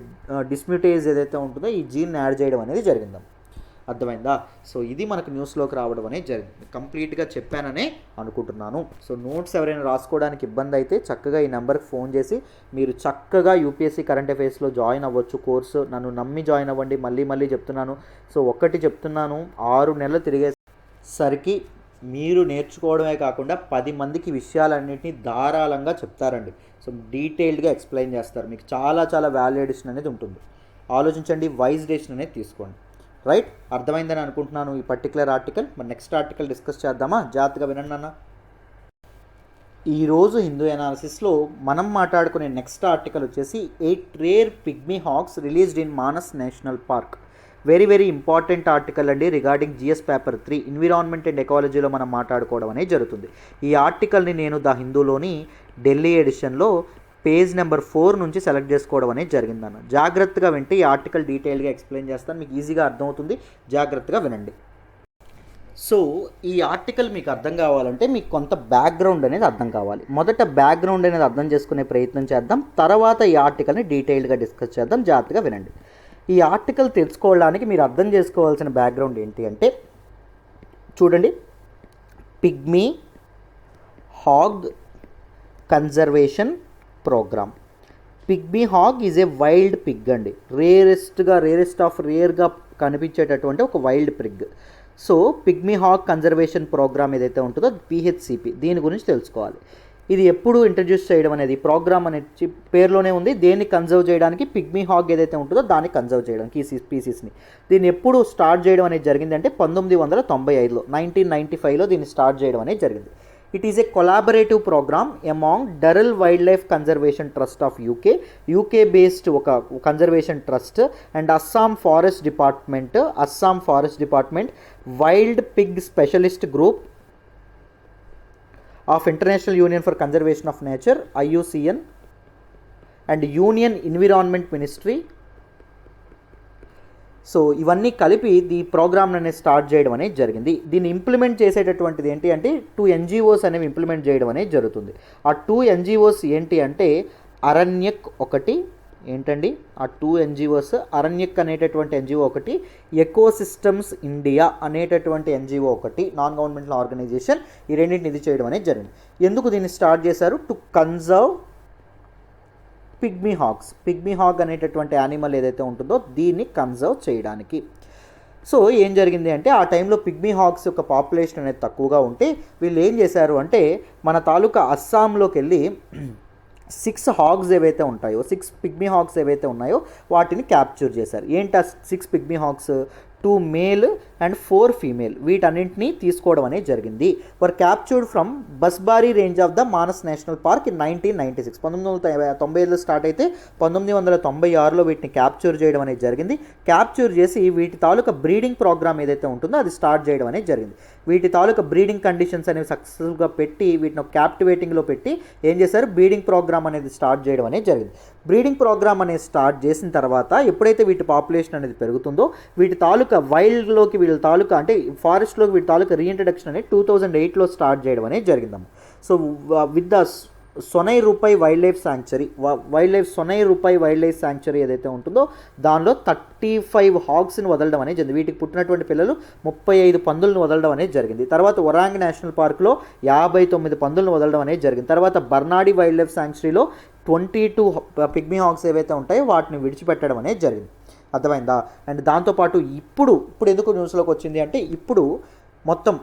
dismutase ఏదైతే ఉంటుందో ఈ జీన్ యాడ్ చేయడం అనేది జరిగిందాం. అర్థమైందా? సో ఇది మనకు న్యూస్లోకి రావడం అనేది జరిగింది. కంప్లీట్గా చెప్పాననే అనుకుంటున్నాను. సో నోట్స్ ఎవరైనా రాసుకోవడానికి ఇబ్బంది అయితే చక్కగా ఈ నెంబర్కి ఫోన్ చేసి మీరు చక్కగా యూపీఎస్సీ కరెంట్ అఫైర్స్లో జాయిన్ అవ్వచ్చు. కోర్సు నన్ను నమ్మి జాయిన్ అవ్వండి. మళ్ళీ చెప్తున్నాను. సో ఒక్కటి చెప్తున్నాను, 6 నెలలు తిరిగేసరికి మీరు నేర్చుకోవడమే కాకుండా 10 మందికి విషయాలన్నింటినీ ధారాళంగా చెప్తారండి. సో డీటెయిల్డ్గా ఎక్స్ప్లెయిన్ చేస్తారు. మీకు చాలా వాల్యూ అడిషన్ అనేది ఉంటుంది. ఆలోచించండి, వైజ్ డెసిషన్ అనేది తీసుకోండి. రైట్? అర్థమైందని అనుకుంటున్నాను ఈ పర్టికులర్ ఆర్టికల్. మరి నెక్స్ట్ ఆర్టికల్ డిస్కస్ చేద్దామా? జాగ్రత్తగా వినండి అన్న. ఈరోజు హిందూ ఎనాలిసిస్లో మనం మాట్లాడుకునే నెక్స్ట్ ఆర్టికల్ వచ్చేసి 8 rare pygmy hogs released in Manas national park. Very important article అండి regarding GS paper 3 environment and ఎకాలజీలో మనం మాట్లాడుకోవడం అనేది జరుగుతుంది. ఈ ఆర్టికల్ని నేను ద హిందూలోని ఢిల్లీ ఎడిషన్లో పేజ్ నెంబర్ 4 నుంచి సెలెక్ట్ చేసుకోవడం అనేది జరిగిందన్న. జాగ్రత్తగా వింటే ఈ ఆర్టికల్ డీటెయిల్గా ఎక్స్ప్లెయిన్ చేస్తాను, మీకు ఈజీగా అర్థమవుతుంది. జాగ్రత్తగా వినండి. సో ఈ ఆర్టికల్ మీకు అర్థం కావాలంటే మీకు కొంత బ్యాక్గ్రౌండ్ అనేది అర్థం కావాలి. మొదట బ్యాక్గ్రౌండ్ అనేది అర్థం చేసుకునే ప్రయత్నం చేద్దాం, తర్వాత ఈ ఆర్టికల్ని డీటెయిల్డ్గా డిస్కస్ చేద్దాం. జాగ్రత్తగా వినండి. ఈ ఆర్టికల్ తెలుసుకోవడానికి మీరు అర్థం చేసుకోవాల్సిన బ్యాక్గ్రౌండ్ ఏంటి అంటే, చూడండి, pygmy hog conservation programme. Pygmy hog is a wild pig అండి, రేర్గా కనిపించేటటువంటి ఒక wild pig. So pygmy hog conservation programme ఏదైతే ఉంటుందో పిహెచ్సిపి, దీని గురించి తెలుసుకోవాలి. ఇది ఎప్పుడు ఇంట్రడ్యూస్ చేయడం అనేది, ప్రోగ్రామ్ అనేది పేరులోనే ఉంది. దేన్ని కన్జర్వ్ చేయడానికి, పిగ్మీ హాగ్ ఏదైతే ఉంటుందో దాన్ని కన్జర్వ్ చేయడానికి ఈ స్పీసీస్ని. దీన్ని ఎప్పుడు స్టార్ట్ చేయడం అనేది జరిగింది అంటే 1995లో 1995లో దీన్ని స్టార్ట్ చేయడం అనేది జరిగింది. It is a collaborative program among Durrell wildlife conservation trust of UK based ఒక conservation trust and Assam forest department wild pig specialist group of international union for conservation of nature IUCN and union environment ministry. So ఇవన్నీ కలిపి ఈ programme అనేది start చేయడం అనేది జరిగింది. దీన్ని implement చేసేటటువంటిది ఏంటి అంటే 2 NGOs అనేవి ఇంప్లిమెంట్ చేయడం అనేది జరుగుతుంది. ఆ 2 NGOs ఏంటి అంటే అరణ్యక్ ఒకటి, ఏంటండి ఆ 2 NGOs, అరణ్యక్ అనేటటువంటి NGO ఒకటి, ఎకోసిస్టమ్స్ ఇండియా అనేటటువంటి NGO ఒకటి, నాన్ గవర్నమెంటల్ ఆర్గనైజేషన్. ఈ రెండింటిని ఇది చేయడం అనేది జరిగింది. ఎందుకు దీన్ని స్టార్ట్ చేశారు? టు కన్జర్వ్ పిగ్మీ హాగ్ అనేటటువంటి యానిమల్ ఏదైతే ఉంటుందో దీన్ని కన్జర్వ్ చేయడానికి. సో ఏం జరిగింది అంటే ఆ టైంలో పిగ్మీ హాగ్స్ యొక్క పాపులేషన్ అనేది తక్కువగా ఉంటే వీళ్ళు ఏం చేశారు అంటే మన తాలూకా అస్సాంలోకి వెళ్ళి 6 హాగ్స్ ఏవైతే ఉంటాయో, 6 పిగ్మీ హాగ్స్ ఏవైతే ఉన్నాయో వాటిని క్యాప్చర్ చేశారు. ఏంటి ఆ 6 pygmy hogs? 2 male and 4 female, వీటన్నింటినీ తీసుకోవడం అనేది జరిగింది. Were captured from Bansbari range of the Manas national park in 1996. 1995లో స్టార్ట్ అయితే 1996లో వీటిని క్యాప్చర్ చేయడం అనేది జరిగింది. క్యాప్చర్ చేసి వీటి తాలూకా బ్రీడింగ్ ప్రోగ్రామ్ ఏదైతే ఉంటుందో అది స్టార్ట్ చేయడం అనేది జరిగింది. వీటి తాలూకా బ్రీడింగ్ కండిషన్స్ అనేవి సక్సెస్ఫుల్గా పెట్టి వీటిని క్యాప్టివేటింగ్లో పెట్టి ఏం చేశారు, బ్రీడింగ్ ప్రోగ్రామ్ అనేది స్టార్ట్ చేయడం అనేది జరిగింది. బ్రీడింగ్ ప్రోగ్రామ్ అనేది స్టార్ట్ చేసిన తర్వాత ఎప్పుడైతే వీటి పాపులేషన్ అనేది పెరుగుతుందో వీటి తాలూకా వైల్డ్లోకి వీళ్ళ తాలూకా అంటే ఫారెస్ట్లోకి వీటి తాలూకా రీఇంట్రడక్షన్ అనేది 2008లో స్టార్ట్ చేయడం అనేది జరిగిందమ్మ. సో విత్ ద సొనై రూపాయి వైల్డ్ లైఫ్ శాంక్చురీ ఏదైతే ఉంటుందో దానిలో 35 హాగ్స్ని వదలడం అనేది జరిగింది. వీటికి పుట్టినటువంటి పిల్లలు 35 పందులను వదలడం అనేది జరిగింది. తర్వాత ఒరాంగ్ నేషనల్ పార్క్లో 59 పందులను వదలడం అనేది జరిగింది. తర్వాత Barnadi wild life శాంక్చురీలో 22 pygmy hog's ఏవైతే ఉంటాయో వాటిని విడిచిపెట్టడం అనేది జరిగింది. అర్థమైందా? అండ్ దాంతోపాటు ఇప్పుడు ఎందుకు న్యూస్లోకి వచ్చింది అంటే ఇప్పుడు మొత్తం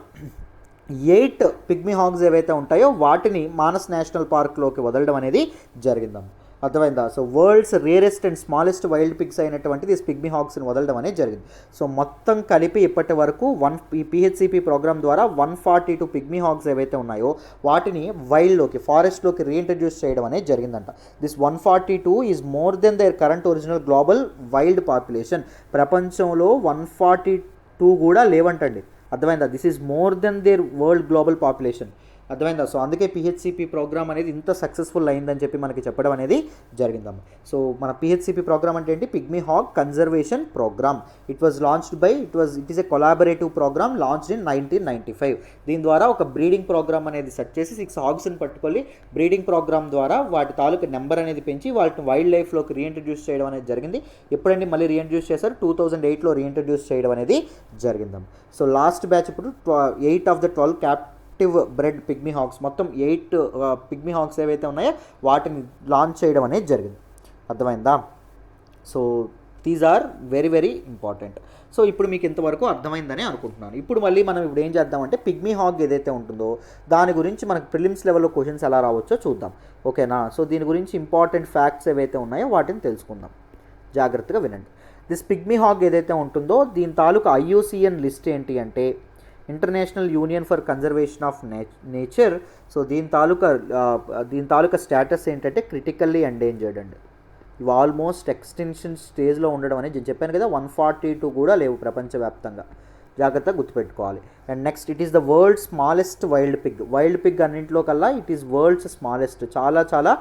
8 పిగ్మీ హాగ్స్ ఏవైతే ఉంటాయో వాటిని మానస్ నేషనల్ పార్క్లోకి వదలడం అనేది జరిగిందమ్మ. అర్థమైందా? So world's rarest and smallest wild pigs అయినటువంటిది పిగ్మీ హాగ్స్ని వదలడం అనేది జరిగింది. సో మొత్తం కలిపి ఇప్పటి వరకు ఈ పిహెచ్సిపి ప్రోగ్రామ్ ద్వారా 142 పిగ్మీ హాగ్స్ ఏవైతే ఉన్నాయో వాటిని ఫారెస్ట్లోకి రీఇంట్రడ్యూస్ చేయడం అనేది జరిగిందంట. This 142 is more than their current original global wild population. ప్రపంచంలో 142 కూడా లేవంటండి. అర్థమైందా? This is more than their world global population. అర్థమైందా? సో అందుకే పిహెచ్సిపి ప్రోగ్రామ్ అనేది ఇంత సక్సెస్ఫుల్ అయిందని చెప్పి మనకి చెప్పడం అనేది జరిగిందమ్మ. సో మన పిహెచ్సిపి ప్రోగ్రామ్ అంటే ఏంటి? Pygmy hog conservation programme. It is a collaborative programme launched in 1995. దీని ద్వారా ఒక బ్రీడింగ్ ప్రోగ్రామ్ అనేది సెట్ చేసి 6 హాగ్స్ని పట్టుకొని బ్రీడింగ్ ప్రోగ్రామ్ ద్వారా వాటి తాలూకు నెంబర్ అనేది పెంచి వాటిని వైల్డ్ లైఫ్లోకి రీఇంట్రడ్యూస్ చేయడం అనేది జరిగింది. ఎప్పుడండి మళ్ళీ రీఇంట్రడ్యూస్ చేశారు? 2008లో రీఇంట్రడ్యూస్ చేయడం అనేది జరిగిందమ్మ. సో లాస్ట్ బ్యాచ్ ఇప్పుడు 8 of the 12 bread pygmy hog's, మొత్తం 8 పిగ్మీ హాగ్స్ ఏవైతే ఉన్నాయో వాటిని లాంచ్ చేయడం అనేది జరిగింది. అర్థమైందా? So these are very very important. So ఇప్పుడు మీకు ఇంతవరకు అర్థమైందని అనుకుంటున్నాను. ఇప్పుడు మళ్ళీ మనం ఇప్పుడు ఏం చేద్దామంటే పిగ్మీ హాగ్ ఏదైతే ఉంటుందో దాని గురించి మనకు ప్రిలిమ్స్ లెవెల్లో క్వశ్చన్స్ ఎలా రావచ్చో చూద్దాం. ఓకేనా? సో దీని గురించి ఇంపార్టెంట్ ఫ్యాక్ట్స్ ఏవైతే ఉన్నాయో వాటిని తెలుసుకుందాం. జాగ్రత్తగా వినండి. దిస్ పిగ్మీ హాగ్ ఏదైతే ఉంటుందో దీని తాలూకా IUCN లిస్ట్ ఏంటి అంటే international union for conservation of nature. So దీని తాలూకా స్టేటస్ ఏంటంటే క్రిటికల్లీ ఎండేంజర్డ్ అండి. ఇవి ఆల్మోస్ట్ ఎక్స్టెన్షన్ స్టేజ్లో ఉండడం అనేది నేను చెప్పాను కదా. 142 కూడా లేవు ప్రపంచవ్యాప్తంగా. జాగ్రత్తగా గుర్తుపెట్టుకోవాలి. And next, it is the world smallest wild Pig అన్నింటిలో కల్లా ఇట్ ఈస్ వరల్డ్స్ స్మాలెస్ట్. చాలా చాలా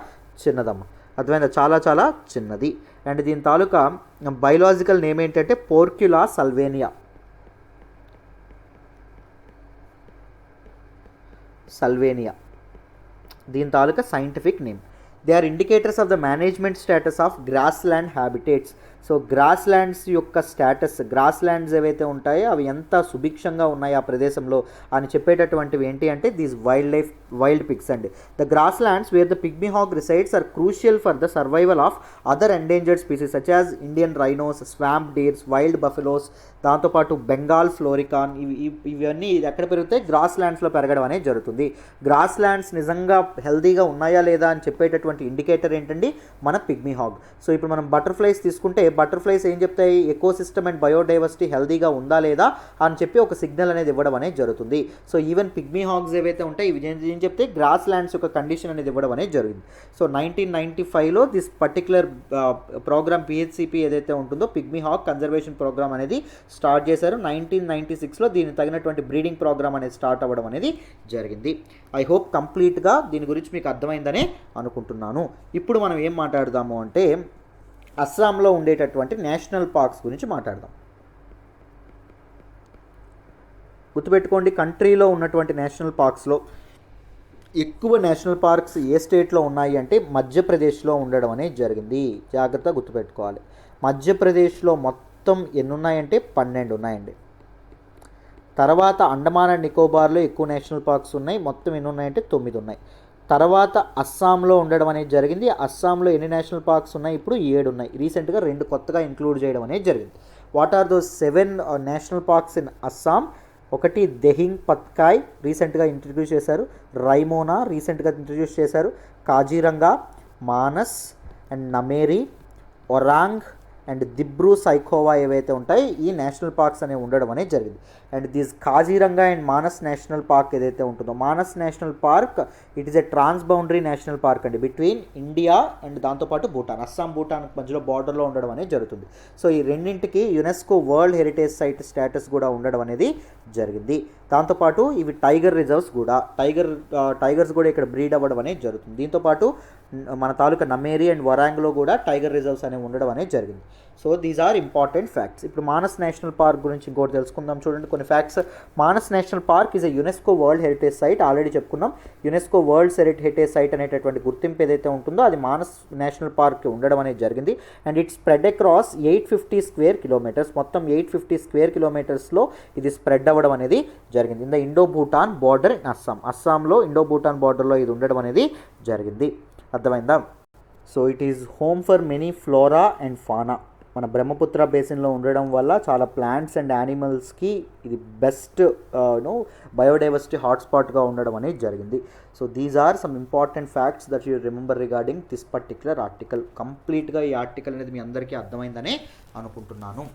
చిన్నదమ్మ. అర్థమైందా? చాలా చాలా చిన్నది. అండ్ దీని తాలూకా బయలాజికల్ నేమ్ ఏంటంటే పోర్క్యులా సల్వేనియా. సల్వేనియా, దీని తాలూకా scientific name. They are indicators of the management status of grassland habitats. So grasslands యొక్క స్టేటస్, గ్రాస్ ల్యాండ్స్ ఏవైతే ఉంటాయో అవి ఎంత సుభిక్షంగా ఉన్నాయి ఆ ప్రదేశంలో అని చెప్పేటటువంటివి ఏంటి అంటే దీస్ వైల్డ్ పిగ్స్ అండి. The grass lands where the pygmy hog resides are crucial for the survival of other endangered species such as Indian rhinos, swamp deers, wild buffaloes, దాంతోపాటు బెంగాల్ ఫ్లోరికాన్. ఇవన్నీ ఎక్కడ పెరుగుతాయి? గ్రాస్ ల్యాండ్స్లో పెరగడం అనేది జరుగుతుంది. గ్రాస్ ల్యాండ్స్ నిజంగా హెల్దీగా ఉన్నాయా లేదా అని చెప్పేటటువంటి ఇండికేటర్ ఏంటండి? మన పిగ్మీ హాగ్. సో ఇప్పుడు మనం బటర్ఫ్లైస్ తీసుకుంటే బటర్ఫ్లైస్ ఏం చెప్తాయి? ఎకోసిస్టమ్ అండ్ బయోడైవర్సిటీ హెల్దీగా ఉందా లేదా అని చెప్పి ఒక సిగ్నల్ అనేది ఇవ్వడం అనేది జరుగుతుంది. సో ఈవెన్ పిగ్మీ హాగ్స్ ఏవైతే ఉంటాయి ఇవి ఏం చెప్తే గ్రాస్ ల్యాండ్స్ యొక్క కండిషన్ అనేది ఇవ్వడం అనేది జరిగింది. సో 1995లో దిస్ పర్టికులర్ ప్రోగ్రామ్ పిహెచ్సిపి ఏదైతే ఉంటుందో పిగ్మీ హాగ్ కన్జర్వేషన్ ప్రోగ్రామ్ అనేది స్టార్ట్ చేశారు. 1996లో దీనికి తగినటువంటి బ్రీడింగ్ ప్రోగ్రామ్ అనేది స్టార్ట్ అవ్వడం అనేది జరిగింది. ఐ హోప్ కంప్లీట్గా దీని గురించి మీకు అర్థమైందనే అనుకుంటున్నాను. ఇప్పుడు మనం ఏం మాట్లాడదాము అంటే అస్సాంలో ఉండేటటువంటి నేషనల్ పార్క్స్ గురించి మాట్లాడదాం. గుర్తుపెట్టుకోండి, కంట్రీలో ఉన్నటువంటి నేషనల్ పార్క్స్లో ఎక్కువ నేషనల్ పార్క్స్ ఏ స్టేట్లో ఉన్నాయి అంటే మధ్యప్రదేశ్లో ఉండడం అనేది జరిగింది. జాగ్రత్తగా గుర్తుపెట్టుకోవాలి. మధ్యప్రదేశ్లో మొత్తం ఎన్ని ఉన్నాయంటే 12 ఉన్నాయండి. తర్వాత అండమాన్ అండ్ నికోబార్లో ఎక్కువ నేషనల్ పార్క్స్ ఉన్నాయి, మొత్తం ఎన్ని ఉన్నాయంటే 9 ఉన్నాయి. తర్వాత అస్సాంలో ఉండడం అనేది జరిగింది. అస్సాంలో ఎన్ని నేషనల్ పార్క్స్ ఉన్నాయి? ఇప్పుడు 7 ఉన్నాయి. రీసెంట్గా 2 కొత్తగా ఇంక్లూడ్ చేయడం అనేది జరిగింది. What are those 7 national parks in Assam? ఒకటి దెహింగ్ పత్కాయ్ రీసెంట్గా ఇంట్రడ్యూస్ చేశారు, రైమోనా రీసెంట్గా ఇంట్రడ్యూస్ చేశారు, కాజీరంగా, మానస్ అండ్ నమేరి, ఒరాంగ్ అండ్ దిబ్రూ సైఖోవా ఏవైతే ఉంటాయి ఈ నేషనల్ పార్క్స్ అనేవి ఉండడం అనేది జరిగింది. And this Kaziranga and Manas national park ఏదైతే ఉంటుందో, Manas national park it is a trans boundary national park అండి బిట్వీన్ ఇండియా అండ్ దాంతోపాటు భూటాన్. అస్సాం భూటాన్ మధ్యలో బార్డర్లో ఉండడం అనేది జరుగుతుంది. సో ఈ రెండింటికి UNESCO world heritage site status కూడా ఉండడం అనేది జరిగింది. దాంతోపాటు ఇవి టైగర్ రిజర్వ్స్ కూడా, టైగర్స్ కూడా ఇక్కడ బ్రీడ్ అవ్వడం అనేది జరుగుతుంది. దీంతోపాటు మన తాలూకా నమేరి అండ్ వరాంగ్లో కూడా టైగర్ రిజర్వ్స్ అనేవి ఉండడం అనేది జరిగింది. So these are important facts. ఇప్పుడు మానస్ నేషనల్ పార్క్ గురించి ఇంకోటి తెలుసుకుందాం. చూడండి కొన్ని facts. Manas national park is a UNESCO world heritage site. Already చెప్పుకున్నాం. యునెస్కో వరల్డ్ హెరిటేజ్ సైట్ అనేటటువంటి గుర్తింపు ఏదైతే ఉంటుందో అది మానస్ నేషనల్ పార్క్ ఉండడం అనేది జరిగింది. And it spread across 850 square kilometres. మొత్తం 850 స్క్వేర్ కిలోమీటర్స్లో ఇది స్ప్రెడ్ అవ్వడం అనేది జరిగింది. In the Indo Bhutan border in Assam. అస్సాంలో ఇండో భూటాన్ బార్డర్లో ఇది ఉండడం అనేది జరిగింది. అర్థమైందా? So it is home for many flora and fauna. మన బ్రహ్మపుత్ర బేసిన్లో ఉండడం వల్ల చాలా ప్లాంట్స్ అండ్ యానిమల్స్కి ఇది బెస్ట్ బయోడైవర్సిటీ హాట్స్పాట్గా ఉండడం అనేది జరిగింది. So these are some important facts that you remember regarding this particular article. కంప్లీట్గా ఈ ఆర్టికల్ అనేది మీ అందరికీ అర్థమైందనే అనుకుంటున్నాను.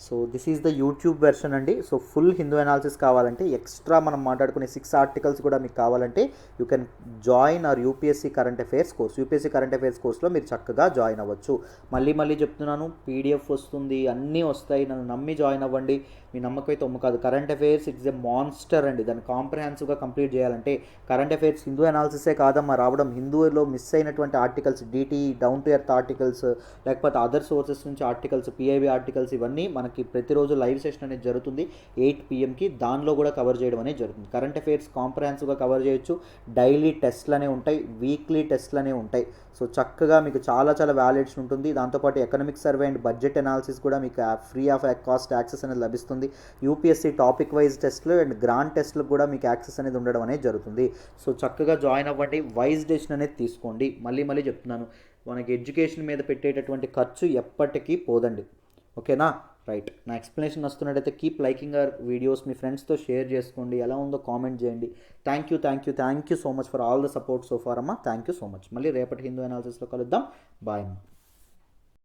So this is the YouTube version అండి. సో ఫుల్ హిందూ అనాలిసిస్ కావాలంటే ఎక్స్ట్రా మనం మాట్లాడుకునే 6 ఆర్టికల్స్ కూడా మీకు కావాలంటే you can join our UPSC current affairs course. UPSC current affairs కోర్స్లో మీరు చక్కగా జాయిన్ అవ్వచ్చు. మళ్ళీ చెప్తున్నాను, పీడిఎఫ్ వస్తుంది, అన్నీ వస్తాయి. నన్ను నమ్మి జాయిన్ అవ్వండి. మీ నమ్మకం అయితే ఒమ్ము కాదు. Current affairs it's a monster అండి. దాన్ని కాంప్రహెన్సివ్గా కంప్లీట్ చేయాలంటే కరెంట్ అఫైర్స్ హిందూ అనాలిసిసే కాదమ్మా రావడం. హిందూలో మిస్ అయినటువంటి articles, DTE down to earth articles, లేకపోతే అదర్ సోర్సెస్ నుంచి ఆర్టికల్స్, పిఐబి ఆర్టికల్స్, ఇవన్నీ మనకి ప్రతిరోజు లైవ్ సెషన్ అనేది జరుగుతుంది 8 PMకి. దానిలో కూడా కవర్ చేయడం అనేది జరుగుతుంది. కరెంట్ అఫైర్స్ కాంప్రహెన్సివ్గా కవర్ చేయొచ్చు. డైలీ టెస్ట్లు అనేవి ఉంటాయి, వీక్లీ టెస్ట్లు అనేవి ఉంటాయి. సో చక్కగా మీకు చాలా వ్యాలిడేషన్ ఉంటుంది. దాంతోపాటు economic survey and budget analysis కూడా మీకు ఫ్రీ ఆఫ్ కాస్ట్ యాక్సెస్ అనేది లభిస్తుంది. యూపీఎస్సీ టాపిక్ వైజ్ టెస్ట్లు అండ్ గ్రాండ్ టెస్ట్లు కూడా మీకు యాక్సెస్ అనేది ఉండడం అనేది జరుగుతుంది. సో చక్కగా జాయిన్ అవ్వండి. వైజ్ డెసిషన్ అనేది తీసుకోండి. మళ్ళీ చెప్తున్నాను, మనకి ఎడ్యుకేషన్ మీద పెట్టేటటువంటి ఖర్చు ఎప్పటికీ పోదండి. ఓకేనా? రైట్. నా ఎక్స్ప్లెనేషన్ వస్తున్నట్టయితే కీప్ లైకింగ్ అవర్ వీడియోస్. మీ ఫ్రెండ్స్తో షేర్ చేసుకోండి. ఎలా ఉందో కామెంట్ చేయండి. Thank you so much for all the support so far అమ్మా. Thank you so much. మళ్ళీ రేపటి హిందూ అనాలిసిస్లో కలుద్దాం. బాయ్ అమ్మా.